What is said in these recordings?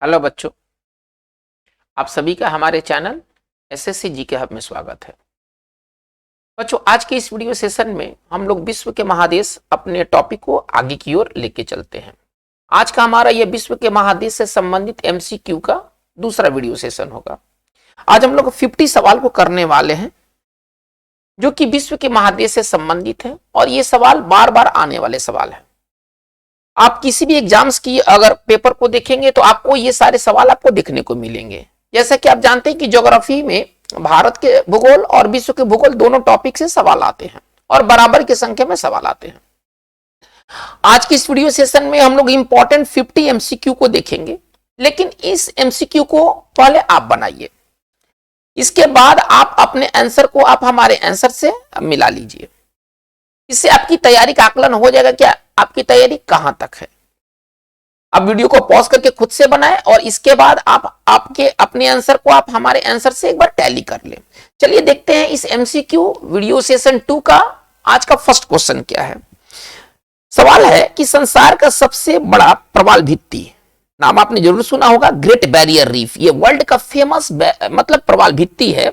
Hello बच्चों, आप सभी का हमारे चैनल एसएससी जीके हब में स्वागत है। बच्चों, आज के इस वीडियो सेशन में हम लोग विश्व के महादेश अपने टॉपिक को आगे की ओर लेके चलते हैं। आज का हमारा यह विश्व के महादेश से संबंधित एमसीक्यू का दूसरा वीडियो सेशन होगा। आज हम लोग 50 सवाल को करने वाले हैं जो कि विश्व के महादेश से संबंधित है और ये सवाल बार बार आने वाले सवाल है। आप किसी भी एग्जाम्स की अगर पेपर को देखेंगे तो आपको ये सारे सवाल आपको देखने को मिलेंगे। जैसा कि आप जानते हैं कि ज्योग्राफी में भारत के भूगोल और विश्व के भूगोल दोनों टॉपिक से सवाल आते हैं और बराबर की संख्या में सवाल आते हैं। आज की इस वीडियो सेशन में हम लोग इंपॉर्टेंट 50 एमसीक्यू को देखेंगे, लेकिन इस एमसीक्यू को पहले आप बनाइए। इसके बाद आप अपने आंसर को आप हमारे आंसर से मिला लीजिए। इससे आपकी तैयारी का आकलन हो जाएगा कि आपकी तैयारी कहां तक है। आप वीडियो को पॉज करके खुद से बनाएं और इसके बाद आप आपके अपने आंसर को आप हमारे आंसर से एक बार टैली कर लें। चलिए देखते हैं इस एमसीक्यू वीडियो सेशन 2 का आज का फर्स्ट क्वेश्चन क्या है। सवाल है कि संसार का सबसे बड़ा प्रवाल भित्ति, नाम आपने जरूर सुना होगा, ग्रेट बैरियर रीफ। ये वर्ल्ड का फेमस मतलब प्रवाल भित्ति है।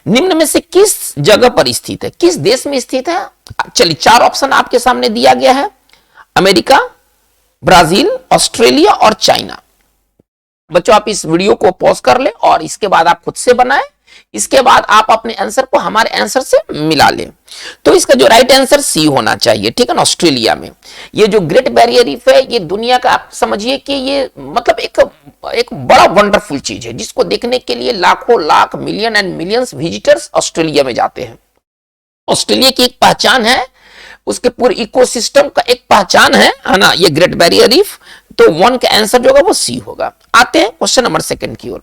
निम्न में से किस जगह पर स्थित है, किस देश में स्थित है? चलिए 4 ऑप्शन आपके सामने दिया गया है। अमेरिका, ब्राजील, ऑस्ट्रेलिया और चाइना। बच्चों, आप इस वीडियो को पॉज कर ले और इसके बाद आप खुद से बनाएं। इसके बाद आप अपने आंसर को हमारे आंसर से मिला लें। तो इसका जो राइट आंसर सी होना चाहिए, ठीक है ना। ऑस्ट्रेलिया में ये जो ग्रेट बैरियर रीफ है, ये दुनिया का आप समझिए कि ये मतलब एक बड़ा वंडरफुल चीज है जिसको देखने के लिए लाखों lakh million and millions visitors Australia में जाते हैं। ऑस्ट्रेलिया की एक पहचान है, उसके पूरे इकोसिस्टम का एक पहचान है ना, ये ग्रेट बैरियर रीफ। तो 1 का आंसर जो होगा वो सी होगा। आते हैं क्वेश्चन नंबर 2 की ओर।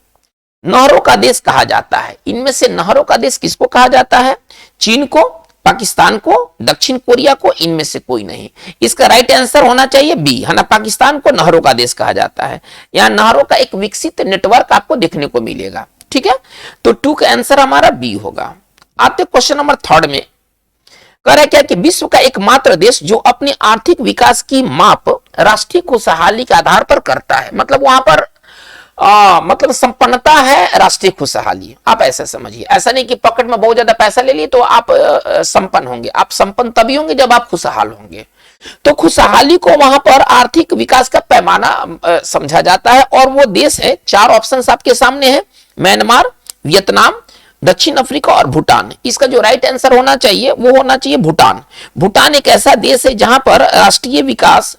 नहरों का देश कहा जाता है, इनमें से नहरों का देश किसको कहा जाता है? चीन को, पाकिस्तान को, दक्षिण कोरिया को, इनमें से कोई नहीं। इसका राइट आंसर होना चाहिए बी, है ना। पाकिस्तान को नहरों का देश कहा जाता है। यहां नहरों का एक विकसित नेटवर्क आपको देखने को मिलेगा, ठीक है। तो 2 का आंसर हमारा बी होगा। आते क्वेश्चन नंबर 3 में। कह रहा है क्या कि विश्व का एकमात्र देश जो अपने आर्थिक विकास की माप राष्ट्रीय खुशहाली के आधार पर करता है, मतलब वहां पर मतलब संपन्नता है राष्ट्रीय खुशहाली। आप ऐसा समझिए, ऐसा नहीं कि पॉकेट में बहुत ज्यादा पैसा ले लिए तो आप संपन्न होंगे। आप संपन्न तभी होंगे जब आप खुशहाल होंगे। तो खुशहाली को वहां पर आर्थिक विकास का पैमाना समझा जाता है और वो देश है, 4 ऑप्शन आपके सामने है, म्यांमार, वियतनाम, दक्षिण अफ्रीका और भूटान। इसका जो राइट आंसर होना चाहिए वो होना चाहिए भूटान। भूटान एक ऐसा देश है जहां पर राष्ट्रीय विकास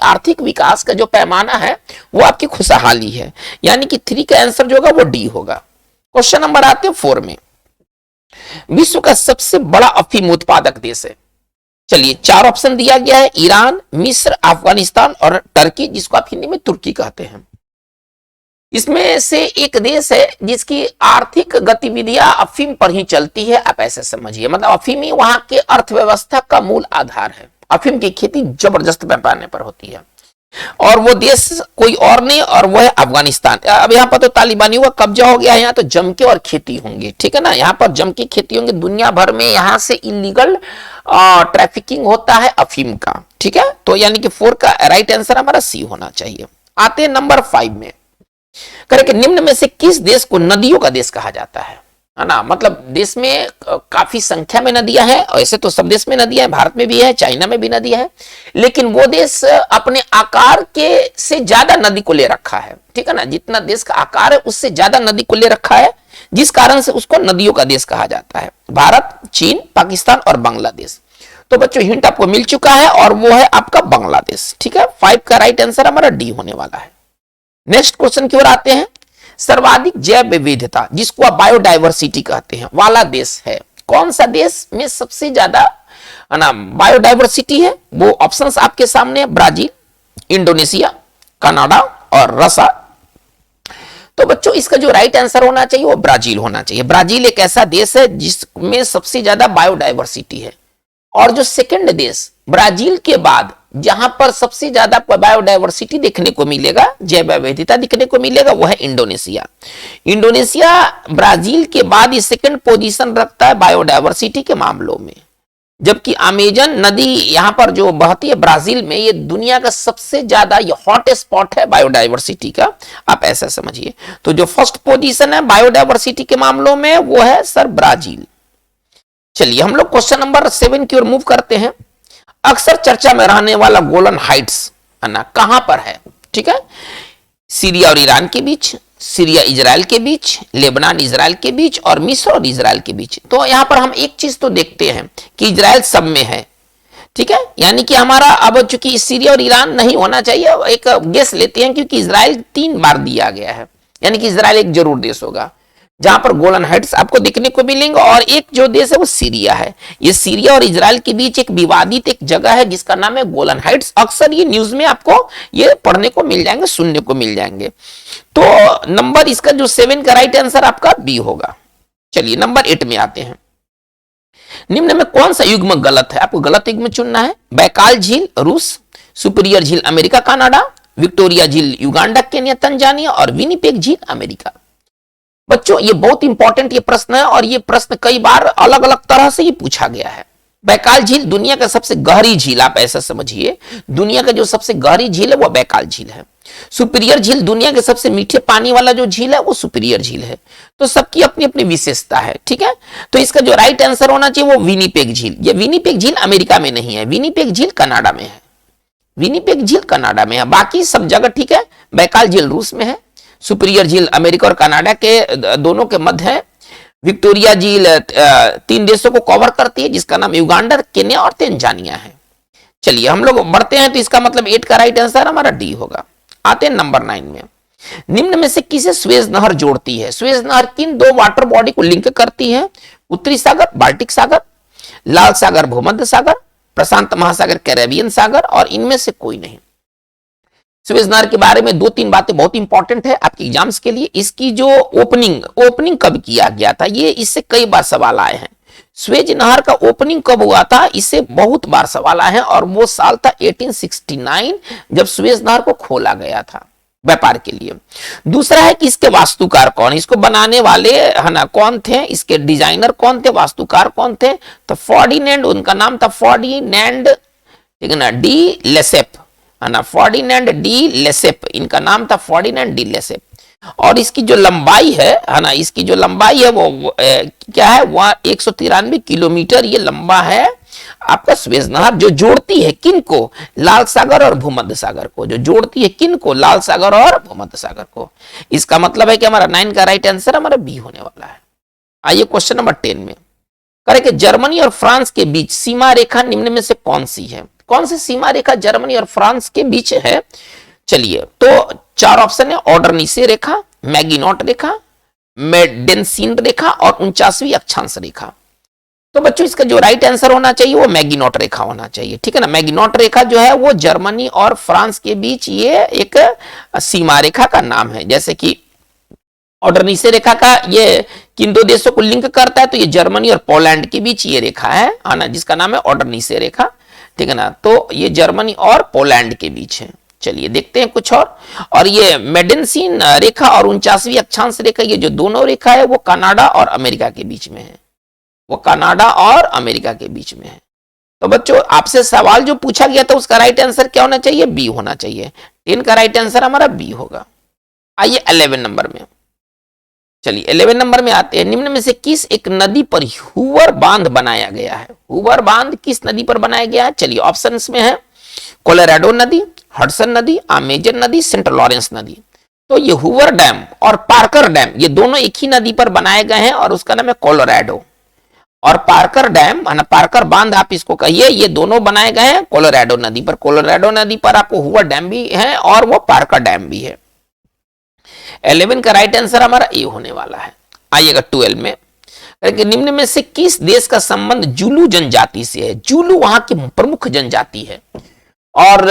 आर्थिक विकास का जो पैमाना है वो आपकी खुशहाली है, यानी कि 3 का आंसर जो होगा वो डी होगा। क्वेश्चन नंबर आते हैं 4 में। विश्व का सबसे बड़ा अफीम उत्पादक देश है। चलिए 4 ऑप्शन दिया गया है, ईरान, मिस्र, अफगानिस्तान और टर्की, जिसको आप हिंदी में तुर्की कहते हैं। इसमें से एक देश है जिसकी आर्थिक गतिविधियां अफीम पर ही चलती है। आप ऐसे समझिए, मतलब अफीम ही वहां के अर्थव्यवस्था का मूल आधार है। अफीम की खेती जबरदस्त पैमाने पर होती है और वो देश कोई और नहीं और वो है अफगानिस्तान। अब यहाँ पर तो तालिबानी हुआ कब्जा हो गया है, यहाँ तो जम के और खेती होंगी, ठीक है ना। यहाँ पर जम की खेती होंगी, दुनिया भर में यहाँ से इलीगल ट्रैफिकिंग होता है अफीम का, ठीक है। तो यानी कि 4 का राइट आंसर हमारा सी होना चाहिए। आते हैं नंबर 5 में। करें कि निम्न में से किस देश को नदियों का देश कहा जाता है ना। मतलब देश में काफी संख्या में नदियां हैं, ऐसे तो सब देश में नदियां हैं, भारत में भी है, चाइना में भी नदियां है, लेकिन वो देश अपने आकार के से ज्यादा नदी को ले रखा है, ठीक है ना। जितना देश का आकार है उससे ज्यादा नदी को ले रखा है, जिस कारण से उसको नदियों का देश कहा जाता है। भारत, चीन, पाकिस्तान और बांग्लादेश। तो बच्चों हिंट आपको मिल चुका है और वो है आपका बांग्लादेश, ठीक है। 5 का राइट आंसर हमारा डी होने वाला है। नेक्स्ट क्वेश्चन की ओर आते हैं। सर्वाधिक जैव विविधता, जिसको आप बायोडाइवर्सिटी कहते हैं, वाला देश है कौन सा? देश में सबसे ज्यादा ना बायोडाइवर्सिटी है। वो ऑप्शंस आपके सामने है, ब्राजील, इंडोनेशिया, कनाडा और रसा। तो बच्चों इसका जो राइट आंसर होना चाहिए वो ब्राजील होना चाहिए। ब्राजील एक ऐसा देश है जिसमें सबसे ज्यादा बायोडाइवर्सिटी है। और जो सेकंड देश ब्राजील के बाद जहां पर सबसे ज्यादा बायोडाइवर्सिटी देखने को मिलेगा, जैव विविधता देखने को मिलेगा, वो है इंडोनेशिया। इंडोनेशिया ब्राजील के बाद ये सेकंड पोजीशन रखता है बायोडाइवर्सिटी के मामलों में। जबकि अमेजन नदी यहां पर जो बहती है ब्राजील में, ये दुनिया का सबसे ज्यादा ये हॉट स्पॉट है बायोडायवर्सिटी का, आप ऐसा समझिए। तो जो फर्स्ट पोजीशन है बायोडायवर्सिटी के मामलों में वो है सर ब्राजील। चलिए हम लोग क्वेश्चन नंबर 7 की ओर मूव करते हैं। अक्सर चर्चा में रहने वाला गोलन हाइट्स है ना, कहां पर है? ठीक है, सीरिया और ईरान के बीच, सीरिया इजराइल के बीच, लेबनान इजराइल के बीच और मिस्र और इजराइल के बीच। तो यहां पर हम एक चीज तो देखते हैं कि इजराइल सब में है। ठीक है, यानी कि हमारा अब चूंकि सीरिया और ईरान नहीं होना चाहिए, एक गेस लेते हैं क्योंकि इजराइल 3 बार दिया गया है, यानी कि इजराइल एक जरूर देश होगा जहां पर गोलन हाइट्स आपको देखने को मिलेंगे। और एक जो देश है वो सीरिया है। ये सीरिया और इजराइल के बीच एक विवादित एक जगह है जिसका नाम है गोलन हाइट्स। अक्सर ये न्यूज में आपको ये पढ़ने को मिल जाएंगे, सुनने को मिल जाएंगे। तो नंबर इसका जो 7 का राइट आंसर आपका बी होगा। चलिए नंबर 8 में आते हैं। निम्न में कौन सा युग्म गलत है? आपको गलत युग्म चुनना है। बैकाल झील रूस, सुपीरियर झील अमेरिका कनाडा, विक्टोरिया झील युगांडा केन्या तंजानिया और विनिपेग झील अमेरिका। बच्चों ये बहुत इंपॉर्टेंट ये प्रश्न है और ये प्रश्न कई बार अलग अलग तरह से ये पूछा गया है। बैकाल झील दुनिया का सबसे गहरी झील, आप ऐसा समझिए, दुनिया का जो सबसे गहरी झील है वो बैकाल झील है। सुपीरियर झील दुनिया के सबसे मीठे पानी वाला जो झील है वो सुपीरियर झील है। तो सबकी अपनी अपनी विशेषता है। ठीक है, तो इसका जो राइट आंसर होना चाहिए वो विनिपेग झील। ये विनिपेग झील अमेरिका में नहीं है, विनिपेग झील कनाडा में है। विनिपेग झील कनाडा में है, बाकी सब जगह ठीक है। बैकाल झील रूस में है, सुपीरियर झील अमेरिका और कनाडा के दोनों के मध्य है। विक्टोरिया झील 3 देशों को कवर करती है जिसका नाम युगांडा, केन्या और तंजानिया है। चलिए हम लोग बढ़ते हैं, तो इसका मतलब 8 का राइट आंसर हमारा डी होगा। आते हैं नंबर 9 में। निम्न में से किसे स्वेज नहर जोड़ती है? स्वेज नहर किन 2 वाटर बॉडी को लिंक करती है? उत्तरी सागर बाल्टिक सागर, लाल सागर भूमध्य सागर, प्रशांत महासागर कैरेबियन सागर और इनमें से कोई नहीं। स्वेज नहर के बारे में 2-3 बातें बहुत इंपॉर्टेंट है आपके एग्जाम्स के लिए। इसकी जो ओपनिंग कब किया गया था, ये इससे कई बार सवाल आए हैं। स्वेज नहर का ओपनिंग कब हुआ था, इससे बहुत बार सवाल आए हैं और वो साल था 1869 जब स्वेज नहर को खोला गया था व्यापार के लिए। दूसरा है कि इसके वास्तुकार कौन, इसको बनाने वाले है ना कौन थे, इसके डिजाइनर कौन थे, वास्तुकार कौन थे? तो फर्डिनेंड, उनका नाम था फर्डिनेंड, ठीक है ना, डी लेसेप है ना, फर्डिनेंड डी लेसेप, इनका नाम था फर्डिनेंड डी लेसेप। और इसकी जो लंबाई है ना, इसकी जो लंबाई है वो क्या है, वह 193 किलोमीटर ये लंबा है आपका स्वेज नहर, जो जोड़ती है किन को? लाल सागर और भूमध्य सागर को, जो जोड़ती है किन को? लाल सागर और भूमध्य सागर को। इसका मतलब है कि हमारा 9 का राइट आंसर हमारा बी होने वाला है। आइए क्वेश्चन नंबर 10 में करें कि जर्मनी और फ्रांस के बीच सीमा रेखा निम्न में से कौन सी है? कौन सी सीमा रेखा जर्मनी और फ्रांस के बीच है? चलिए तो 4 ऑप्शन है। ऑर्डरनीसे रेखा, मैगिनॉट रेखा, मेडेंसीन रेखा और 49वीं अक्षांश रेखा। तो बच्चों इसका जो राइट आंसर होना चाहिए वो मैगिनॉट रेखा होना चाहिए। ठीक है ना, मैगिनॉट रेखा जो है वो जर्मनी और फ्रांस के बीच ये एक सीमा रेखा का नाम है। जैसे कि ऑर्डरनीसे रेखा का ये किन 2 देशों को लिंक करता है, तो ये जर्मनी और पोलैंड के बीच ये रेखा है ना, जिसका नाम है ऑर्डरनीसे रेखा। ठीक है ना, तो ये जर्मनी और पोलैंड के बीच है। चलिए देखते हैं कुछ और ये मेडेंसीन रेखा और 49वीं अक्षांश रेखा, ये जो दोनों रेखा है वो कनाडा और अमेरिका के बीच में है, वो कनाडा और अमेरिका के बीच में है। तो बच्चों आपसे सवाल जो पूछा गया था उसका राइट आंसर क्या होना चाहिए? बी होना चाहिए। 10 का राइट आंसर हमारा बी होगा। आइए 11 नंबर में। चलिए 11 नंबर में आते हैं। निम्न में से किस एक नदी पर हूवर बांध बनाया गया है? हूवर बांध किस नदी पर बनाया गया है? चलिए ऑप्शंस में है कोलोराडो नदी, हडसन नदी, अमेजन नदी, सेंट लॉरेंस नदी। तो ये हूवर डैम और पार्कर डैम ये दोनों एक ही नदी पर बनाए गए हैं और उसका नाम है कोलोराडो। और पार्कर डैम है ना, पार्कर बांध आप इसको कहिए, ये दोनों बनाए गए हैं कोलोराडो नदी पर। कोलोराडो नदी पर आपको हूवर डैम भी है और वो पार्कर डैम भी है। 11 का राइट आंसर हमारा ए होने वाला है। आइएगा 12 में। निम्न में से किस देश का संबंध जुलू जनजाति से है? जुलू वहां की प्रमुख जनजाति है और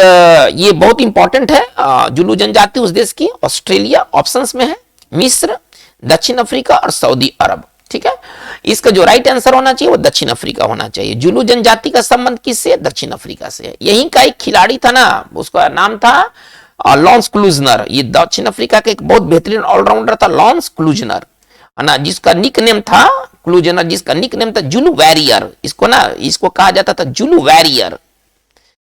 ये बहुत इंपॉर्टेंट है। जुलू जनजाति उस देश की ऑस्ट्रेलिया ऑप्शंस में है, मिस्र, दक्षिण अफ्रीका और सऊदी अरब। ठीक है, इसका जो राइट आंसर होना चाहिए वो दक्षिण अफ्रीका होना चाहिए। जुलू जनजाति का संबंध किससे? दक्षिण अफ्रीका से। यहीं का एक खिलाड़ी था ना, उसका नाम था लॉन्स क्लूजनर। ये दक्षिण अफ्रीका का एक बहुत बेहतरीन ऑलराउंडर था लॉन्स क्लूजनर है ना, जिसका निक नेम था क्लू जनरल जिसका निक नेम था जुलू वैरियर, इसको कहा जाता था जुलू वैरियर,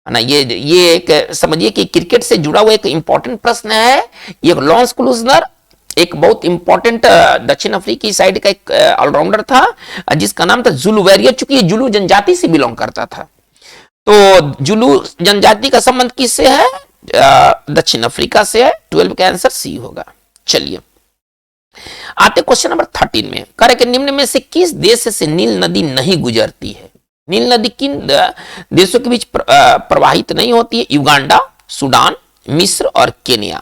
है ना। ये एक समझिए कि क्रिकेट से जुड़ा हुआ एक इंपॉर्टेंट प्रश्न है। ये लॉन्स क्लूजनर एक बहुत इंपॉर्टेंट दक्षिण अफ्रीकी साइड का एक ऑलराउंडर था जिसका नाम था जुलू वैरियर, चूंकि ये जुलू जनजाति से बिलोंग करता था। तो जुलू जनजाति का संबंध किससे है? दक्षिण अफ्रीका से है। 12 का आंसर सी होगा। चलिए आते क्वेश्चन नंबर 13 में, कह रहे कि निम्न में से किस देश से नील नदी नहीं गुजरती है? नील नदी किन देशों के बीच प्रवाहित नहीं होती है? युगांडा, सूडान, मिस्र और केनिया।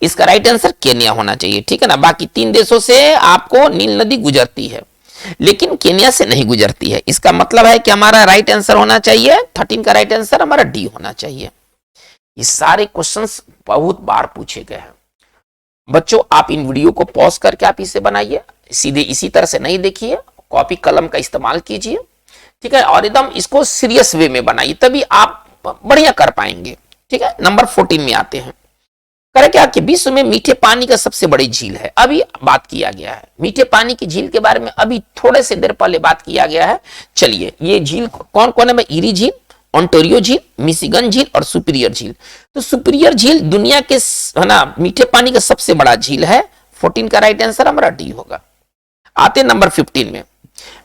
इसका राइट आंसर केनिया होना चाहिए, ठीक है ना। बाकी 3 देशों से आपको नील नदी गुजरती है, लेकिन केनिया से नहीं गुजरती है। इसका मतलब है कि हमारा राइट आंसर होना चाहिए 13 का राइट आंसर हमारा डी होना चाहिए। ये सारे क्वेश्चंस बहुत बार पूछे गए हैं बच्चों। आप इन वीडियो को पॉज करके आप इसे बनाइए, सीधे इसी तरह से नहीं देखिए, कॉपी कलम का इस्तेमाल कीजिए, ठीक है, और एकदम इसको सीरियस वे में बनाइए, तभी आप बढ़िया कर पाएंगे, ठीक है। नंबर 14 में आते हैं। करें क्या कि विश्व में मीठे पानी का सबसे बड़ी झील है, अभी बात किया गया है मीठे पानी की झील के बारे में, अभी थोड़े से देर पहले बात किया गया है। चलिए ये झील कौन कौन है? इरी झील, ओंटारियो झील, मिशिगन झील और सुपीरियर झील। तो सुपीरियर झील दुनिया के है ना मीठे पानी का सबसे बड़ा झील है। 14 का राइट आंसर हमारा डी होगा। आते नंबर 15 में,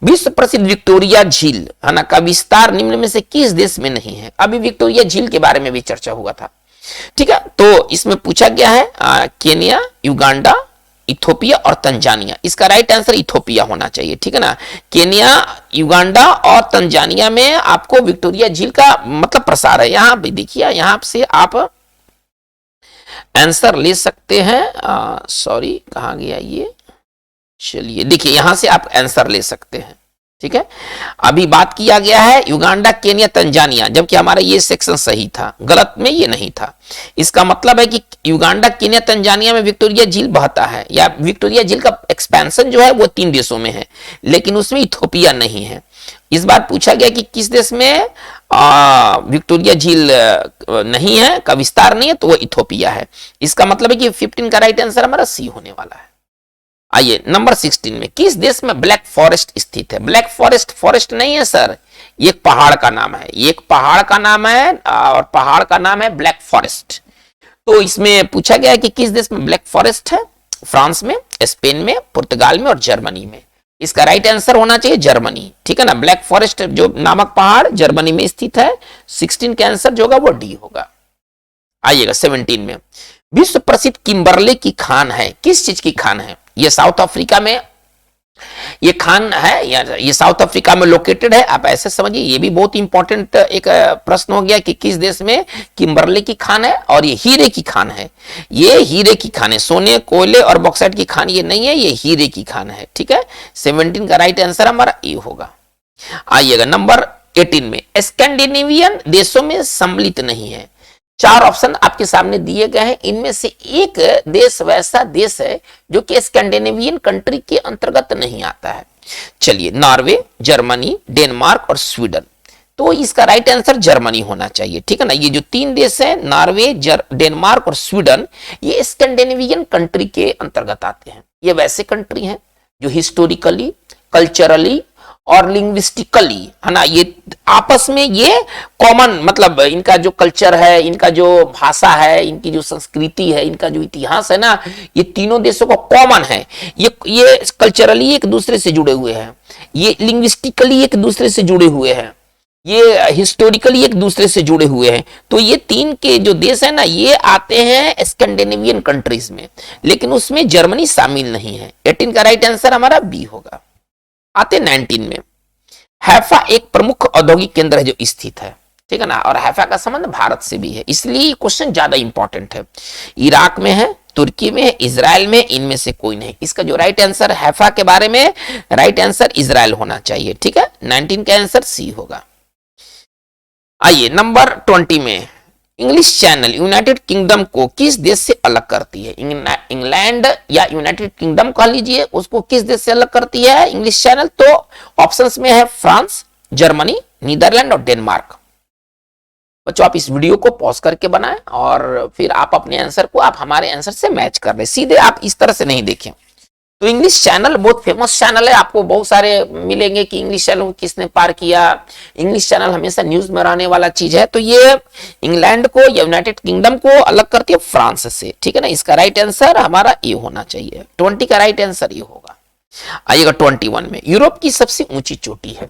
विश्व प्रसिद्ध विक्टोरिया झील है ना का विस्तार निम्न में से किस देश में नहीं है? अभी विक्टोरिया झील के बारे में भी चर्चा हुआ था, ठीक है। तो इसमें पूछा गया है केनिया, युगांडा, इथोपिया और तंजानिया। इसका राइट आंसर इथोपिया होना चाहिए, ठीक है ना। केनिया, युगांडा और तंजानिया में आपको विक्टोरिया झील का मतलब प्रसार है। यहां भी देखिए, यहां से आप आंसर ले सकते हैं। सॉरी कहां गया ये? चलिए देखिए यहां से आप आंसर ले सकते हैं, ठीक है। अभी बात किया गया है युगांडा, केनिया, तंजानिया, जबकि हमारा ये सेक्शन सही था, गलत में ये नहीं था। इसका मतलब है कि युगांडा, केनिया, तंजानिया में विक्टोरिया झील बहता है, या विक्टोरिया झील का एक्सपेंशन जो है वो 3 देशों में है, लेकिन उसमें इथोपिया नहीं है। इस बार पूछा गया कि किस देश में विक्टोरिया झील नहीं है, का विस्तार नहीं है, तो वो इथोपिया है। इसका मतलब है कि 15 का राइट आंसर हमारा सी होने वाला है। आइए नंबर 16 में, किस देश में ब्लैक फॉरेस्ट स्थित है? ब्लैक फॉरेस्ट फॉरेस्ट नहीं है सर, ये एक पहाड़ का नाम है, ये एक पहाड़ का नाम है, और पहाड़ का नाम है ब्लैक फॉरेस्ट। तो इसमें पूछा गया है कि किस देश में ब्लैक फॉरेस्ट है? फ्रांस में, स्पेन में, पुर्तगाल में और जर्मनी में। इसका राइट आंसर होना चाहिए जर्मनी, ठीक है ना। ब्लैक फॉरेस्ट जो नामक पहाड़ जर्मनी में स्थित है। 16 का आंसर जो होगा वो डी होगा। आइएगा 17 में, विश्व प्रसिद्ध किम्बरले की खान है, किस चीज की खान है? ये साउथ अफ्रीका में ये खान है, या ये साउथ अफ्रीका में लोकेटेड है, आप ऐसे समझिए। ये भी बहुत इंपॉर्टेंट एक प्रश्न हो गया कि किस देश में किम्बरले की खान है, और ये हीरे की खान है। ये हीरे की खान है, सोने, कोयले और बॉक्साइट की खान ये नहीं है, ये हीरे की खान है, ठीक है। 17 का राइट आंसर हमारा ए होगा। आइएगा नंबर 18 में, स्कैंडिनेवियन देशों में सम्मिलित नहीं है। 4 ऑप्शन आपके सामने दिए गए हैं, इनमें से एक देश वैसा देश है जो कि स्कैंडिनेवियन कंट्री के अंतर्गत नहीं आता है। चलिए, नॉर्वे, जर्मनी, डेनमार्क और स्वीडन। तो इसका राइट आंसर जर्मनी होना चाहिए, ठीक है ना। ये जो 3 देश है, नॉर्वे, डेनमार्क और स्वीडन, ये स्कैंडिनेवियन कंट्री के अंतर्गत आते हैं। ये वैसे कंट्री हैं जो हिस्टोरिकली, कल्चरली और लिंग्विस्टिकली, है ना, ये आपस में ये कॉमन, मतलब इनका जो कल्चर है, इनका जो भाषा है, इनकी जो संस्कृति है, इनका जो इतिहास है ना, ये तीनों देशों का कॉमन है। ये कल्चरली एक दूसरे से जुड़े हुए हैं, ये लिंग्विस्टिकली एक दूसरे से जुड़े हुए हैं, ये हिस्टोरिकली एक दूसरे से जुड़े हुए हैं। तो ये 3 के जो देश है ना, ये आते हैं स्कैंडिनेवियन कंट्रीज में, लेकिन उसमें जर्मनी शामिल नहीं है। 18 का राइट आंसर हमारा बी होगा। आते 19 में, हैफा एक प्रमुख औद्योगिक केंद्र है जो स्थित है, ठीक है ना, और हैफा का संबंध भारत से भी है, इसलिए क्वेश्चन ज्यादा इंपॉर्टेंट है। इराक में है, तुर्की में है, इजराइल में, इनमें से कोई नहीं। इसका जो राइट आंसर हैफा के बारे में, राइट आंसर इजराइल होना चाहिए, ठीक है। 19 का आंसर सी होगा। आइए नंबर 20 में, इंग्लिश चैनल यूनाइटेड किंगडम को किस देश से अलग करती है? इंग्लैंड या यूनाइटेड किंगडम कह लीजिए, उसको किस देश से अलग करती है इंग्लिश चैनल? तो ऑप्शंस में है फ्रांस, जर्मनी, नीदरलैंड और डेनमार्क। बच्चों आप इस वीडियो को पॉज करके बनाएं और फिर आप अपने आंसर को आप हमारे आंसर से मैच कर रहे, सीधे आप इस तरह से नहीं देखें। तो इंग्लिश चैनल बहुत फेमस चैनल है, आपको बहुत सारे मिलेंगे कि इंग्लिश चैनल को किसने पार किया। इंग्लिश चैनल हमेशा न्यूज में रहने वाला चीज है। तो ये इंग्लैंड को, यूनाइटेड किंगडम को अलग करती है फ्रांस से, ठीक है ना। इसका राइट आंसर हमारा ए होना चाहिए, 20 का राइट आंसर ये होगा। आइएगा 21 में, यूरोप की सबसे ऊंची चोटी है,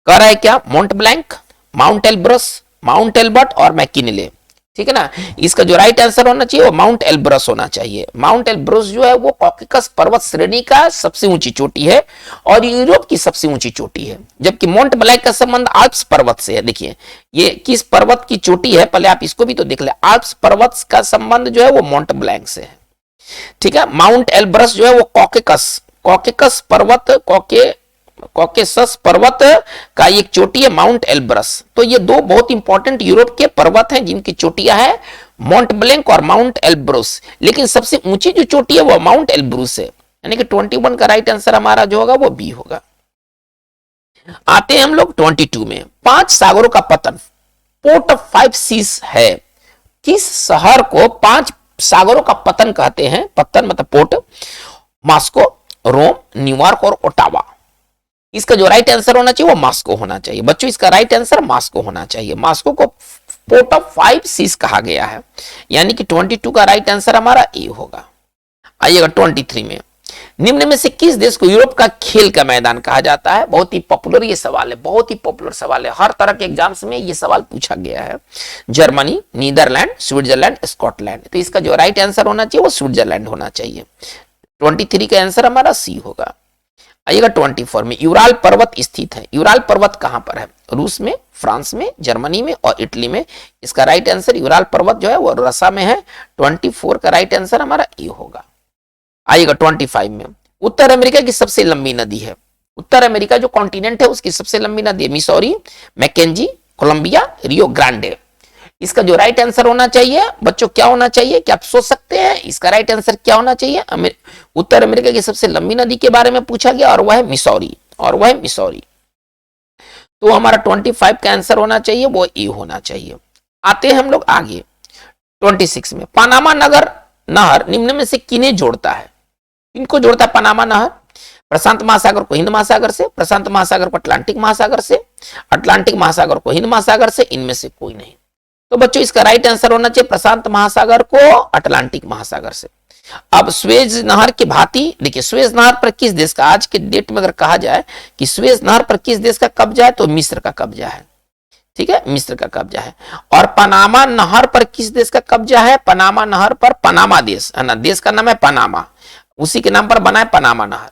कह रहा है क्या, mount blank, mount Elbrus, Mount Elbert और मैकिनले, ठीक है ना। इसका जो राइट आंसर होना चाहिए वो माउंट एल्ब्रस होना चाहिए। माउंट एल्ब्रस जो है वो कॉकेकस पर्वत श्रेणी का सबसे ऊंची चोटी है और यूरोप की सबसे ऊंची चोटी है, जबकि माउंट ब्लैंक का संबंध आल्प्स पर्वत से है। देखिए ये किस पर्वत की चोटी है, पहले आप इसको भी तो देख ले। आल्प्स पर्वत का संबंध जो है वो माउंट ब्लैंक से है, ठीक है। माउंट एल्ब्रस जो है वो कॉकेकस पर्वत, कॉकेसस पर्वत का एक चोटी है माउंट एल्ब्रस। तो ये दो बहुत इंपॉर्टेंट यूरोप के पर्वत हैं जिनकी चोटियां है माउंट ब्लैंक और माउंट एल्ब्रस, लेकिन सबसे ऊंची जो चोटी है वो माउंट एल्ब्रस है, यानी कि 21 का राइट आंसर हमारा जो होगा वो बी होगा। आते हैं हम लोग 22 में, 5 सागरों का पतन, पोर्ट ऑफ 5 सीज है। किस शहर को 5 सागरों का पतन कहते हैं? पतन मतलब पोर्ट, मॉस्को, रोम, न्यूयॉर्क और ओटावा। इसका जो राइट आंसर होना चाहिए वो मॉस्को होना चाहिए बच्चों, इसका राइट आंसर मॉस्को होना चाहिए। मॉस्को को पोर्ट ऑफ 5 सीज कहा गया है, यानी कि 22 का राइट आंसर हमारा ए होगा। आइएगा 23 में, निम्न में से किस देश को यूरोप का खेल का मैदान कहा जाता है? बहुत ही पॉपुलर ये सवाल है, बहुत ही पॉपुलर सवाल है, हर तरह के एग्जाम्स में ये सवाल पूछा गया है। Germany, Netherlands, Switzerland, Scotland. तो इसका जो राइट आंसर होना चाहिए वो स्विट्जरलैंड होना चाहिए। 23 का आंसर हमारा सी होगा। आइएगा 24 में, यूराल पर्वत स्थित है। यूराल पर्वत कहां पर है? रूस में, फ्रांस में, जर्मनी में और इटली में। इसका राइट आंसर यूराल पर्वत जो है वो रसा में है। 24 का राइट आंसर हमारा ए होगा। आइएगा 25 में, उत्तर अमेरिका की सबसे लंबी नदी है। उत्तर अमेरिका जो कॉन्टिनेंट है उसकी सबसे लंबी नदी है Missouri, Mackenzie, Columbia, Rio Grande. इसका जो राइट आंसर होना चाहिए बच्चों क्या होना चाहिए, क्या आप सोच सकते हैं इसका राइट आंसर क्या होना चाहिए? उत्तर अमेरिका की सबसे लंबी नदी के बारे में पूछा गया और वह है मिसौरी, तो हमारा 25 का आंसर होना चाहिए वो ए होना चाहिए। आते हैं हम लोग आगे 26 में, पनामा नहर निम्न में से किन्हें जोड़ता है? इनको जोड़ता है पनामा नहर? प्रशांत महासागर को हिंद महासागर से, प्रशांत महासागर को अटलांटिक महासागर से, अटलांटिक महासागर को हिंद महासागर से, इनमें से कोई नहीं। तो बच्चों इसका राइट आंसर होना चाहिए प्रशांत महासागर को अटलांटिक महासागर से। अब स्वेज नहर की भांति देखिए, स्वेज नहर पर किस देश का, आज के डेट में अगर कहा जाए कि स्वेज नहर पर किस देश का कब्जा है तो मिस्र का कब्जा है, ठीक है, मिस्र का कब्जा है। और पनामा नहर पर किस देश का कब्जा है? पनामा नहर पर पनामा देश है ना, देश का नाम है पनामा, उसी के नाम पर बना है पनामा नहर।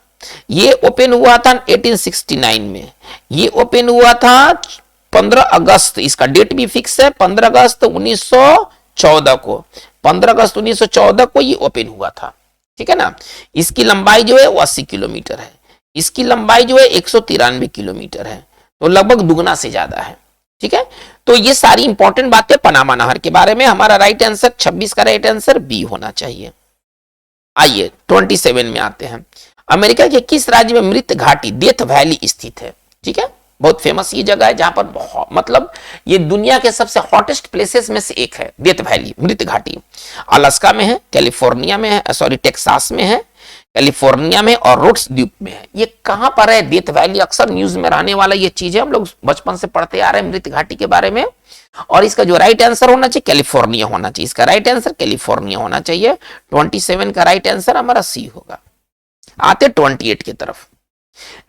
ये ओपन हुआ था 1869 में, ये ओपन हुआ था 15 अगस्त, इसका डेट भी फिक्स है 15 अगस्त 1914 को, 15 अगस्त 1914 को ये ओपन हुआ था, ठीक है ना। इसकी लंबाई जो है वो 80 किलोमीटर है, इसकी लंबाई जो है 193 किलोमीटर है, तो लगभग दुगना से ज्यादा है, ठीक है। तो ये सारी इंपॉर्टेंट बातें पनामा नहर के बारे में। हमारा राइट आंसर 26 का राइट आंसर बी होना चाहिए। आइए 27 में आते हैं, अमेरिका के किस राज्य में मृत घाटी डेथ वैली स्थित है? ठीक है, बहुत फेमस ये जगह है जहां पर मतलब ये दुनिया के सबसे हॉटेस्ट प्लेसेस में से एक है डेथ वैली, मृत घाटी। अलास्का में है, कैलिफोर्निया में है, सॉरी टेक्सास में है, कैलिफोर्निया में और रोड्स द्वीप में है। ये कहां पर है डेथ वैली? अक्सर न्यूज में रहने वाला ये चीज है, हम लोग बचपन से पढ़ते आ रहे हैं मृत घाटी के बारे में। और इसका जो राइट आंसर होना चाहिए कैलिफोर्निया होना चाहिए, इसका राइट आंसर कैलिफोर्निया होना चाहिए। 27 का राइट आंसर हमारा सी होगा। आते 28 की तरफ,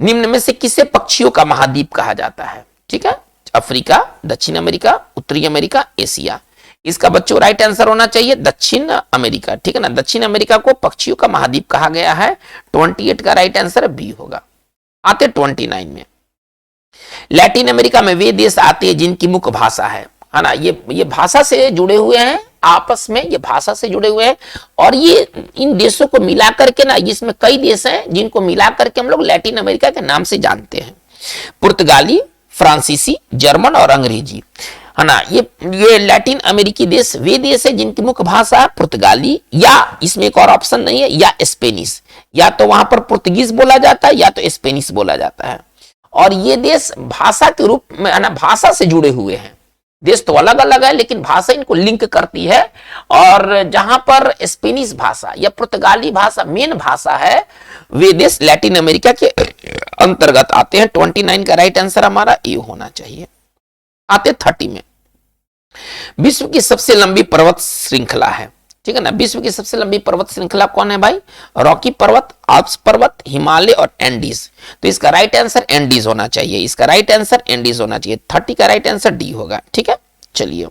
निम्न में से किसे पक्षियों का महाद्वीप कहा जाता है? ठीक है, अफ्रीका, दक्षिण अमेरिका, उत्तरी अमेरिका, एशिया। इसका बच्चों राइट आंसर होना चाहिए दक्षिण अमेरिका, ठीक है ना। दक्षिण अमेरिका को पक्षियों का महाद्वीप कहा गया है। 28 का राइट आंसर बी होगा। आते 29 में, लैटिन अमेरिका में वे देश आते हैं जिनकी मुख्य भाषा है ना, ये भाषा से जुड़े हुए हैं, आपस में ये भाषा से जुड़े हुए हैं। और ये इन देशों को मिला करके ना, इसमें कई देश हैं जिनको मिला करके हम लोग लैटिन अमेरिका के नाम से जानते हैं। पुर्तगाली, फ्रांसीसी, जर्मन और अंग्रेजी, है ना। ये लैटिन अमेरिकी देश वे देश है जिनकी मुख्य भाषा है पुर्तगाली, या इसमें एक और ऑप्शन नहीं है, या स्पेनिश। या तो वहां पर पुर्तगीज बोला जाता है या तो स्पेनिश बोला जाता है। और ये देश भाषा के रूप में है ना, भाषा से जुड़े हुए हैं, देश तो अलग अलग है लेकिन भाषा इनको लिंक करती है। और जहां पर स्पेनिश भाषा या पुर्तगाली भाषा मेन भाषा है, वे देश लैटिन अमेरिका के अंतर्गत आते हैं। 29 का राइट आंसर हमारा ए होना चाहिए। आते 30 में, विश्व की सबसे लंबी पर्वत श्रृंखला है, ठीक है ना। विश्व की सबसे लंबी पर्वत श्रृंखला कौन है भाई? रॉकी पर्वत, आल्प्स पर्वत, हिमालय और एंडीज। तो इसका राइट आंसर एंडीज होना चाहिए, इसका राइट आंसर एंडीज होना चाहिए। 30 का राइट आंसर डी होगा, ठीक है। चलिए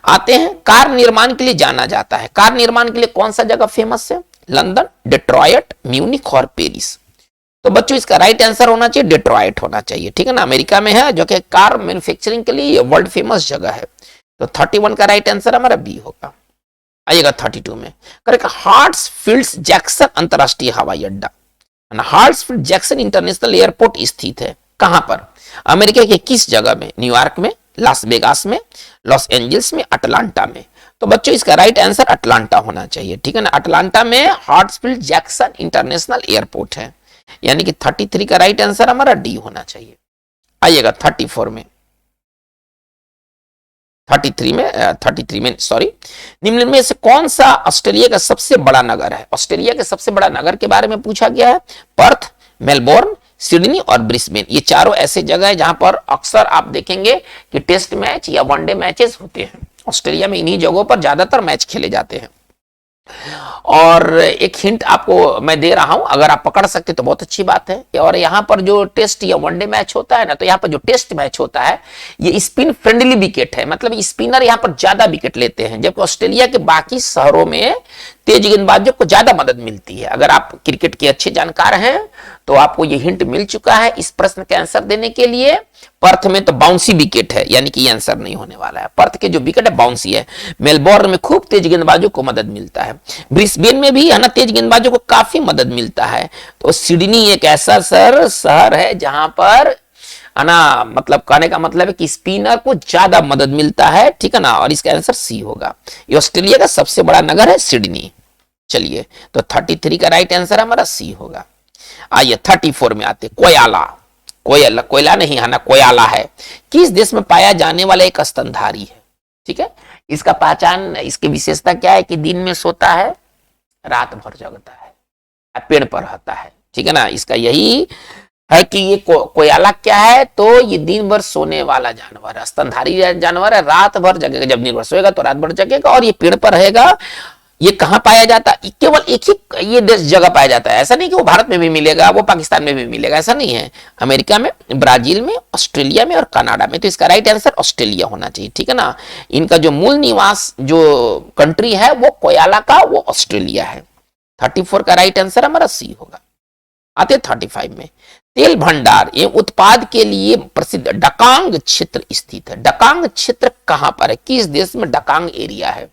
आते हैं, कार निर्माण के लिए जाना जाता है। कार निर्माण के लिए कौन सा जगह फेमस है? लंदन, डेट्रॉयट, म्यूनिख और पेरिस। तो बच्चों इसका राइट आंसर होना चाहिए डेट्रॉयट होना चाहिए, ठीक है ना। अमेरिका में है, जो कि कार मैन्युफैक्चरिंग के लिए वर्ल्ड फेमस जगह है। तो 31 का राइट आंसर हमारा बी होगा। आइएगा 32 में, करेक्ट, हार्ट्सफील्ड जैक्सन अंतरराष्ट्रीय हवाई अड्डा, हार्ट्सफील्ड जैक्सन इंटरनेशनल एयरपोर्ट स्थित है कहां पर? अमेरिका के किस जगह में? न्यूयॉर्क में, लास वेगास में, लॉस एंजल्स में, अटलांटा में। तो बच्चों इसका राइट आंसर अटलांटा होना चाहिए, ठीक है ना। अटलांटा में हार्ट्सफील्ड जैक्सन इंटरनेशनल एयरपोर्ट है, यानी कि 33 का राइट आंसर हमारा डी होना चाहिए। आइएगा 34 में, 33 में सॉरी, निम्न में से कौन सा ऑस्ट्रेलिया का सबसे बड़ा नगर है? ऑस्ट्रेलिया के सबसे बड़ा नगर के बारे में पूछा गया है। पर्थ, मेलबोर्न, सिडनी और ब्रिस्बेन। ये चारों ऐसे जगह है जहां पर अक्सर आप देखेंगे कि टेस्ट मैच या वनडे मैचेस होते हैं। ऑस्ट्रेलिया में इन्हीं जगहों पर ज्यादातर मैच खेले जाते हैं। और एक हिंट आपको मैं दे रहा हूं, अगर आप पकड़ सकते तो बहुत अच्छी बात है। और यहां पर जो टेस्ट या वनडे मैच होता है ना, तो यहां पर जो टेस्ट मैच होता है ये स्पिन फ्रेंडली विकेट है, मतलब स्पिनर यहां पर ज्यादा विकेट लेते हैं, जबकि ऑस्ट्रेलिया के बाकी शहरों में तेज गेंदबाजों को ज्यादा मदद मिलती है। अगर आप क्रिकेट के अच्छे जानकार हैं तो आपको ये हिंट मिल चुका है इस प्रश्न के आंसर देने के लिए। पर्थ में तो बाउंसी विकेट है, यानी कि ये आंसर नहीं होने वाला है। पर्थ के जो विकेट है बाउंसी है। मेलबोर्न में खूब तेज गेंदबाजों को मदद मिलता है। ब्रिस्बेन में भी है ना, तेज गेंदबाजों को काफी मदद मिलता है। तो सिडनी एक ऐसा शहर है जहां पर है ना, मतलब कहने का मतलब है कि स्पिनर को ज्यादा मदद मिलता है, ठीक है ना। और इसका आंसर सी होगा। ये ऑस्ट्रेलिया का सबसे बड़ा नगर है सिडनी। चलिए तो 33 का राइट आंसर हमारा सी होगा। आइए 34 में आते, कोयला। कोयला नहीं है ना, कोयला है। किस देश में पाया जाने वाला एक स्तनधारी है, ठीक है। इसका पहचान, इसकी विशेषता क्या है कि दिन में सोता है, रात भर जगता है, पेड़ पर रहता है, ठीक है ना। इसका यही है कि ये कोयला क्या है, तो ये दिन भर सोने वाला जानवर है, स्तनधारी जानवर है। रात भर जगेगा, जब दिन भर सोएगा तो रात भर जगेगा और ये पेड़ पर रहेगा। ये कहां पाया जाता है? केवल एक ही ये देश जगह पाया जाता है। ऐसा नहीं कि वो भारत में भी मिलेगा, वो पाकिस्तान में भी मिलेगा, ऐसा नहीं है। अमेरिका में, ब्राजील में, ऑस्ट्रेलिया में और कनाडा में। तो इसका राइट आंसर ऑस्ट्रेलिया होना चाहिए, ठीक है ना। इनका जो मूल निवास जो कंट्री है वो कोयला का, वो ऑस्ट्रेलिया है। 34 का राइट आंसर हमारा सी होगा। आते 35 में, तेल भंडार एवं उत्पाद के लिए प्रसिद्ध डकांग क्षेत्र स्थित है। डकांग क्षेत्र कहां पर है? किस देश में डकांग एरिया है?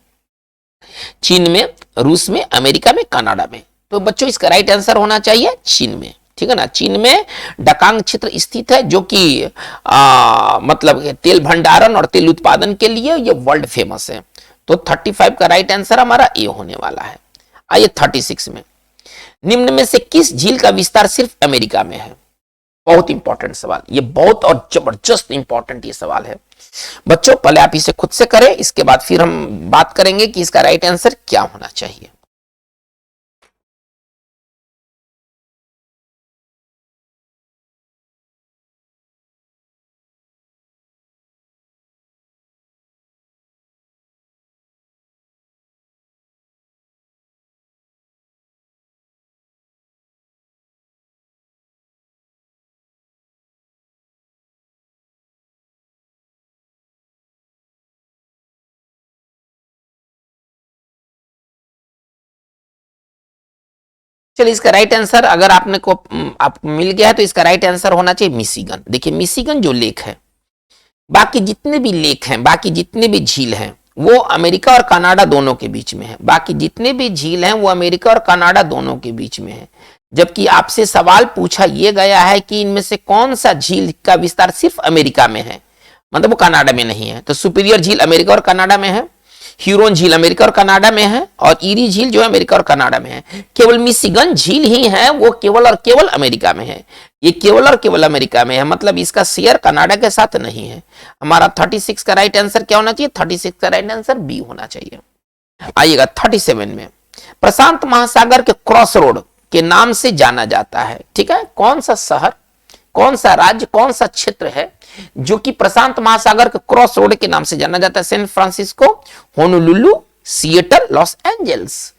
चीन में, रूस में, अमेरिका में, कनाडा में। तो बच्चों इसका राइट आंसर होना चाहिए चीन में, ठीक है ना। चीन में डकांग क्षेत्र स्थित है, जो कि मतलब तेल भंडारण और तेल उत्पादन के लिए ये वर्ल्ड फेमस है। तो 35 का राइट आंसर हमारा ए होने वाला है। आइए 36 में, निम्न में से किस झील का विस्तार सिर्फ अमेरिका में है? बहुत इंपॉर्टेंट सवाल, ये बहुत और जबरदस्त इंपॉर्टेंट ये सवाल है बच्चों। पहले आप इसे खुद से करें, इसके बाद फिर हम बात करेंगे कि इसका राइट आंसर क्या होना चाहिए। चलिए इसका राइट आंसर अगर आपने को आपको मिल गया है तो इसका राइट आंसर होना चाहिए मिशिगन। देखिए मिशिगन जो लेक है, बाकी जितने भी लेक हैं, बाकी जितने भी झील हैं, वो अमेरिका और कनाडा दोनों के बीच में है। बाकी जितने भी झील हैं वो अमेरिका और कनाडा दोनों के बीच में है। जबकि आपसे सवाल पूछा यह गया है कि इनमें से कौन सा झील का विस्तार सिर्फ अमेरिका में है, मतलब वो कनाडा में नहीं है। तो सुपीरियर झील अमेरिका और कनाडा में है, ह्यूरोन झील अमेरिका और कनाडा में है, और ईरी झील जो है अमेरिका और कनाडा में है। केवल मिशिगन झील ही है वो केवल और केवल अमेरिका में है। ये केवल और केवल अमेरिका में है, मतलब इसका शेयर कनाडा के साथ नहीं है। हमारा 36 का राइट आंसर क्या होना चाहिए? 36 का राइट आंसर बी होना चाहिए। आइएगा 37 में, प्रशांत महासागर के क्रॉस रोड के नाम से जाना जाता है, ठीक है। कौन सा शहर, कौन सा राज्य, कौन सा क्षेत्र है जो कि प्रशांत महासागर के क्रॉस रोड के नाम से जाना जाता है? San Francisco, Honolulu, Seattle, Los Angeles.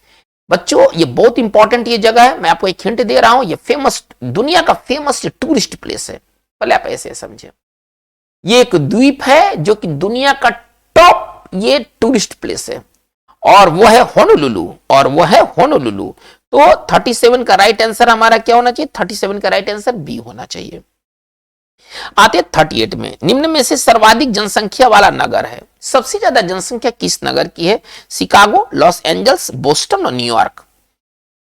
बच्चों ये बहुत इंपॉर्टेंट ये जगह है, मैं आपको एक हिंट दे रहा हूं, ये फेमस, दुनिया का फेमस टूरिस्ट प्लेस है, पहले आप ऐसे समझे। ये एक द्वीप है जो कि दुनिया का टॉप ये टूरिस्ट प्लेस है, और वो है होनोलुलु, और वो है होनोलुलु। तो 37 का राइट आंसर हमारा क्या होना चाहिए? 37 का राइट आंसर बी होना चाहिए। आते 38 में, निम्न में से सर्वाधिक जनसंख्या वाला नगर है। सबसे ज्यादा जनसंख्या किस नगर की है? शिकागो, लॉस एंजल्स, बोस्टन और न्यूयॉर्क।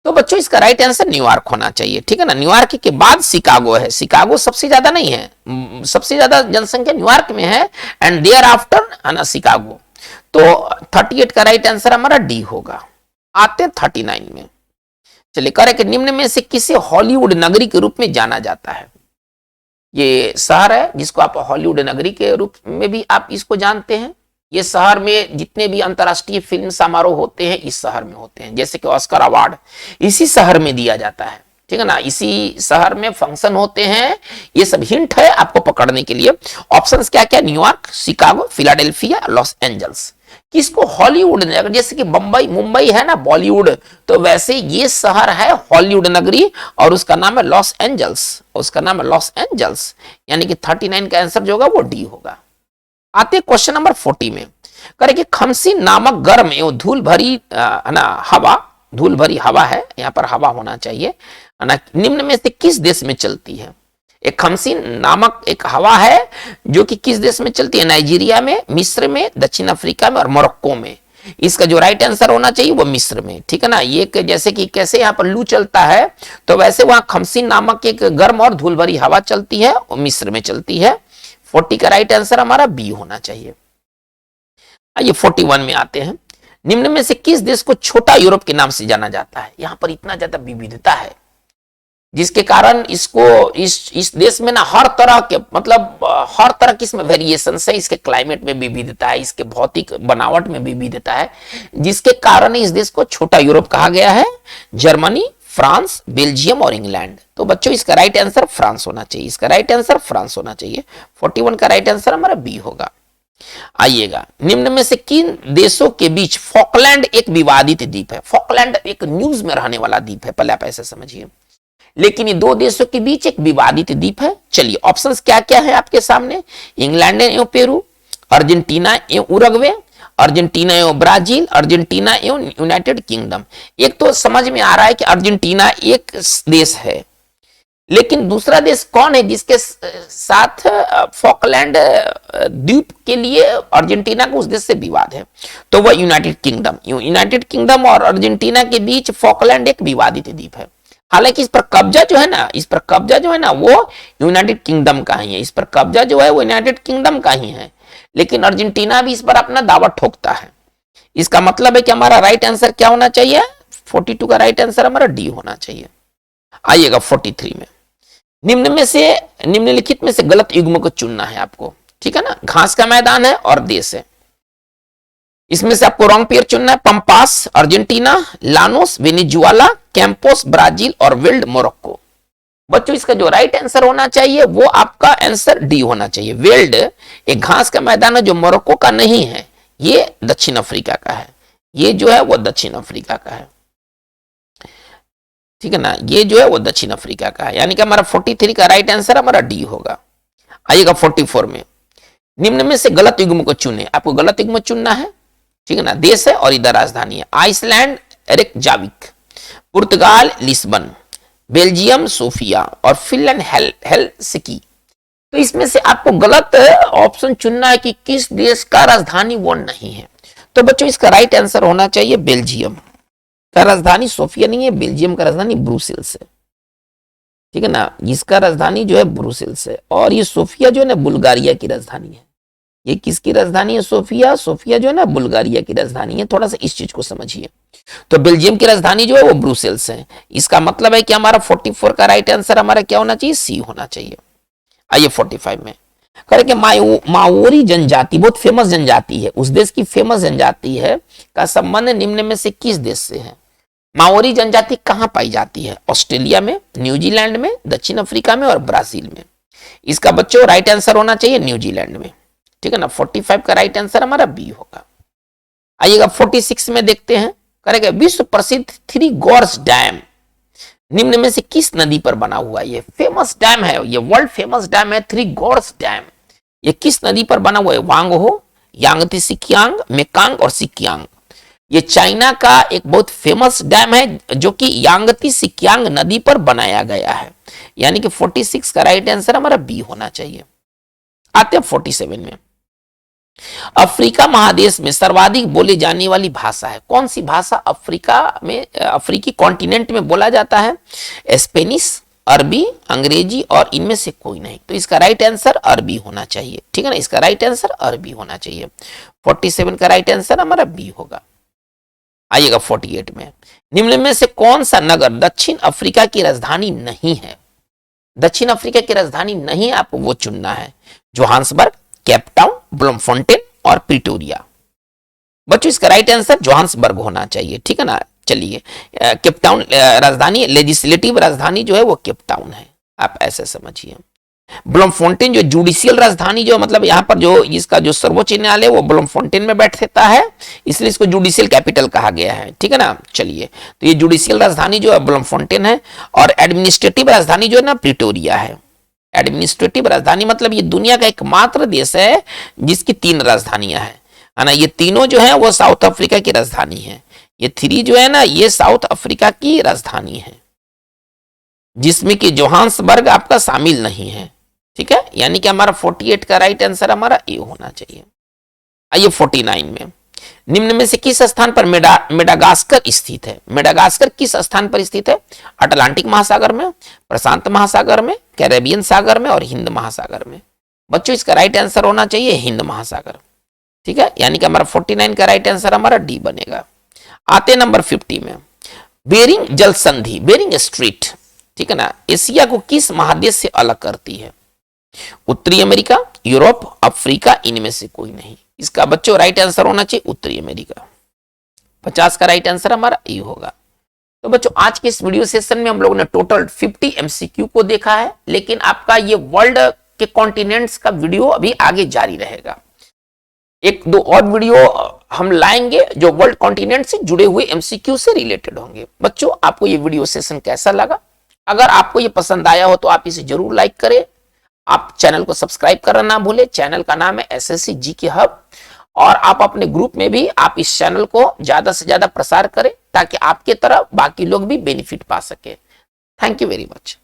तो बच्चों इसका राइट आंसर न्यूयॉर्क होना चाहिए, ठीक है ना। न्यूयॉर्क के बाद शिकागो है, शिकागो सबसे ज्यादा नहीं है, सबसे ज्यादा जनसंख्या न्यूयॉर्क में है, एंड देयर आफ्टर है ना शिकागो। तो 38 का राइट आंसर हमारा डी होगा। आते 39 में, चलिए करें कि निम्न में से किसे हॉलीवुड नगरी के रूप में जाना जाता है? ये शहर है जिसको आप हॉलीवुड नगरी के रूप में भी आप इसको जानते हैं। ये शहर में जितने भी अंतर्राष्ट्रीय फिल्म समारोह होते हैं इस शहर में होते हैं, जैसे कि ऑस्कर अवार्ड इसी शहर में दिया जाता है, ठीक है ना। इसी शहर में फंक्शन होते हैं। ये सब हिंट है आपको पकड़ने के लिए। ऑप्शंस क्या क्या? New York, Chicago, Philadelphia, Los Angeles. किसको हॉलीवुड नगरी, जैसे कि बंबई, मुंबई है ना बॉलीवुड, तो वैसे ये शहर है हॉलीवुड नगरी और उसका नाम है लॉस एंजल्स, उसका नाम है लॉस एंजल्स। यानी कि 39 का आंसर जो होगा वो डी होगा। आते क्वेश्चन नंबर 40 में, करे कि खमसी नामक गर्म एवं धूल भरी है ना हवा, धूल भरी हवा है, यहाँ पर हवा होना चाहिए है ना, निम्न में से किस देश में चलती है? एक खमसी नामक एक हवा है जो कि किस देश में चलती है? नाइजीरिया में, मिस्र में, दक्षिण अफ्रीका में और मोरक्को में। इसका जो राइट आंसर होना चाहिए वो मिस्र में, ठीक है ना। ये जैसे कि कैसे यहाँ पर लू चलता है तो वैसे वहां खमसी नामक एक गर्म और धूल भरी हवा चलती है, वो मिस्र में चलती है। 40 का राइट आंसर हमारा बी होना चाहिए। आइए 41 में आते हैं, निम्न में से किस देश को छोटा यूरोप के नाम से जाना जाता है? यहां पर इतना ज्यादा विविधता है जिसके कारण इसको इस देश में ना हर तरह के मतलब हर तरह की इसमें वेरिएशन है, इसके क्लाइमेट में विविधता है, इसके भौतिक बनावट में विविधता है, जिसके कारण इस देश को छोटा यूरोप कहा गया है। जर्मनी, फ्रांस, बेल्जियम और इंग्लैंड। तो बच्चों इसका राइट आंसर फ्रांस होना चाहिए, इसका राइट आंसर फ्रांस होना चाहिए। 41 का राइट आंसर हमारा बी होगा। आइएगा, निम्न में से किन देशों के बीच फॉकलैंड एक विवादित द्वीप है? फॉकलैंड एक न्यूज में रहने वाला द्वीप है, पहले आप ऐसे समझिए, लेकिन ये दो देशों के बीच एक विवादित द्वीप है। चलिए ऑप्शंस क्या क्या है आपके सामने? इंग्लैंड एवं पेरू, अर्जेंटीना एवं उरुग्वे, अर्जेंटीना एवं ब्राजील, अर्जेंटीना एवं यूनाइटेड किंगडम। एक तो समझ में आ रहा है कि अर्जेंटीना एक देश है, लेकिन दूसरा देश कौन है जिसके साथ फॉकलैंड द्वीप के लिए अर्जेंटीना को उस देश से विवाद है? तो वह यूनाइटेड किंगडम। यूनाइटेड किंगडम और अर्जेंटीना के बीच फॉकलैंड एक विवादित द्वीप है। हालांकि इस पर कब्जा जो है ना वो यूनाइटेड किंगडम का ही है, इस पर कब्जा जो है वो यूनाइटेड किंगडम का ही है, लेकिन अर्जेंटीना भी इस पर अपना दावा ठोकता है। इसका मतलब है कि हमारा राइट आंसर क्या होना चाहिए? 42 का राइट आंसर हमारा डी होना चाहिए। आइएगा 43 में, निम्नलिखित में से गलत युग्म को चुनना है आपको, ठीक है ना। घास का मैदान है और देश है, इसमें से आपको रॉन्ग पेयर चुनना है। Pampas Argentina, Llanos Venezuela, Campos Brazil और विल्ड मोरक्को। बच्चों इसका जो राइट आंसर होना चाहिए वो आपका आंसर डी होना चाहिए। विल्ड एक घास का मैदान है जो मोरक्को का नहीं है, ये दक्षिण अफ्रीका का है, ये जो है वो दक्षिण अफ्रीका का है, ठीक है ना, ये जो है वो दक्षिण अफ्रीका का है। यानी कि हमारा 43 का राइट आंसर हमारा डी होगा। आइएगा 44 में, निम्न में से गलत युग्म को चुने। आपको गलत युग्म चुनना है, ठीक है ना। देश है और इधर राजधानी है। आइसलैंड रेकजाविक, पुर्तगाल लिस्बन, बेल्जियम सोफिया और फिनलैंड हेलसिंकी। तो इसमें से आपको गलत ऑप्शन चुनना है कि किस देश का राजधानी वो नहीं है। तो बच्चों इसका राइट आंसर होना चाहिए बेल्जियम का राजधानी सोफिया नहीं है, बेल्जियम का राजधानी ब्रुसेल्स है, ठीक है ना। इसका राजधानी जो है ब्रुसेल्स है और ये सोफिया जो है ना बुल्गारिया की राजधानी है। ये किसकी राजधानी है? सोफिया। सोफिया जो है ना बुल्गारिया की राजधानी है। थोड़ा सा इस चीज को समझिए। तो बेल्जियम की राजधानी जो है वो ब्रुसेल्स है। इसका मतलब है कि हमारा 44 का राइट आंसर हमारा क्या होना चाहिए? सी होना चाहिए। आइए 45 में करेंगे माओरी जनजाति, बहुत फेमस जनजाति है, उस देश की फेमस जनजाति है का संबंध निम्न में से किस देश से है? माओरी जनजाति कहां पाई जाती है? ऑस्ट्रेलिया में, न्यूजीलैंड में, दक्षिण अफ्रीका में और ब्राजील में। इसका बच्चों राइट आंसर होना चाहिए न्यूजीलैंड में। ठीक है ना, 45 का राइट आंसर हमारा बी होगा। आइएगा 46 में देखते हैं, करेंगे विश्व प्रसिद्ध थ्री गॉर्स डैम निम्न में से किस नदी पर बना हुआ? ये फेमस डैम है, ये वर्ल्ड फेमस डैम है थ्री गॉर्स डैम। ये किस नदी पर बना हुआ है? वांगहो, यांगती सिकियांग, मेकांग और सिकियांग। ये चाइना का एक बहुत फेमस डैम है जो कि यांगती सिकियांग नदी पर बनाया गया है। यानी कि 46 का राइट आंसर हमारा बी होना चाहिए। आते हैं 47 में। अफ्रीका महादेश में सर्वाधिक बोले जाने वाली भाषा है कौन सी भाषा? अफ्रीका में, अफ्रीकी कॉन्टिनेंट में बोला जाता है स्पेनिश, अरबी, अंग्रेजी और इनमें से कोई नहीं। तो इसका राइट आंसर अरबी होना चाहिए। ठीक है ना, इसका राइट आंसर अरबी होना चाहिए। 47 का राइट आंसर हमारा बी होगा। आइएगा 48 में, निम्न में से कौन सा नगर दक्षिण अफ्रीका की राजधानी नहीं है? दक्षिण अफ्रीका की राजधानी नहीं, आपको वो चुनना है। जोहान्सबर्ग, केपटाउन, ब्लूमफोंटेन और प्रिटोरिया। बच्चों इसका राइट आंसर जोहान्सबर्ग होना चाहिए। ठीक है ना, चलिए केपटाउन राजधानी, लेजिस्लेटिव राजधानी जो है वो केपटाउन है, आप ऐसे समझिए। ब्लूमफोंटेन जो जुडिशियल राजधानी जो मतलब यहाँ पर जो इसका जो सर्वोच्च न्यायालय है वो ब्लूमफोंटेन में बैठता है, इसलिए इसको जुडिशियल कैपिटल कहा गया है। ठीक है ना, चलिए तो ये जुडिशियल राजधानी जो है ब्लूमफोंटेन है और एडमिनिस्ट्रेटिव राजधानी जो है ना प्रिटोरिया है। एडमिनिस्ट्रेटिव राजधानी मतलब ये दुनिया का एकमात्र देश है जिसकी 3 राजधानियां हैं, है ना। ये तीनों जो है वो साउथ अफ्रीका की राजधानी है। ये 3 जो है ना ये साउथ अफ्रीका की राजधानी है, जिसमें कि जोहान्सबर्ग आपका शामिल नहीं है। ठीक है, यानी कि हमारा 48 का राइट आंसर हमारा ए होना चाहिए। आइए 49 में, निम्न में से किस स्थान पर मेडागास्कर स्थित है? मेडागास्कर किस स्थान पर स्थित है? अटलांटिक महासागर में, प्रशांत महासागर में, कैरेबियन सागर में और हिंद महासागर में। बच्चों इसका राइट आंसर होना चाहिए हिंद महासागर। ठीक है, यानी कि हमारा 49 का राइट आंसर हमारा डी बनेगा। आते नंबर 50 में, बेरिंग जल संधि, बेरिंग स्ट्रीट, ठीक है ना, एशिया को किस महादेश से अलग करती है? उत्तरी अमेरिका, यूरोप, अफ्रीका, इनमें से कोई नहीं। इसका बच्चों राइट आंसर होना चाहिए उत्तरी अमेरिका। 50 का राइट आंसर हमारा ए होगा। तो बच्चों आज के इस वीडियो सेशन में हम लोगों ने टोटल 50 एमसीक्यू को देखा है, लेकिन आपका ये वर्ल्ड के कॉन्टिनेंट्स का वीडियो अभी आगे जारी रहेगा। 1-2 और वीडियो हम लाएंगे जो वर्ल्ड कॉन्टिनेंट से जुड़े हुए एमसीक्यू से रिलेटेड होंगे। बच्चों आपको ये वीडियो सेशन कैसा लगा? अगर आपको ये पसंद आया हो तो आप इसे जरूर लाइक करें। आप चैनल को सब्सक्राइब करना ना भूलें। चैनल का नाम है एसएससी जीके हब, और आप अपने ग्रुप में भी आप इस चैनल को ज्यादा से ज्यादा प्रसार करें ताकि आपके तरह बाकी लोग भी बेनिफिट पा सके। Thank you very much.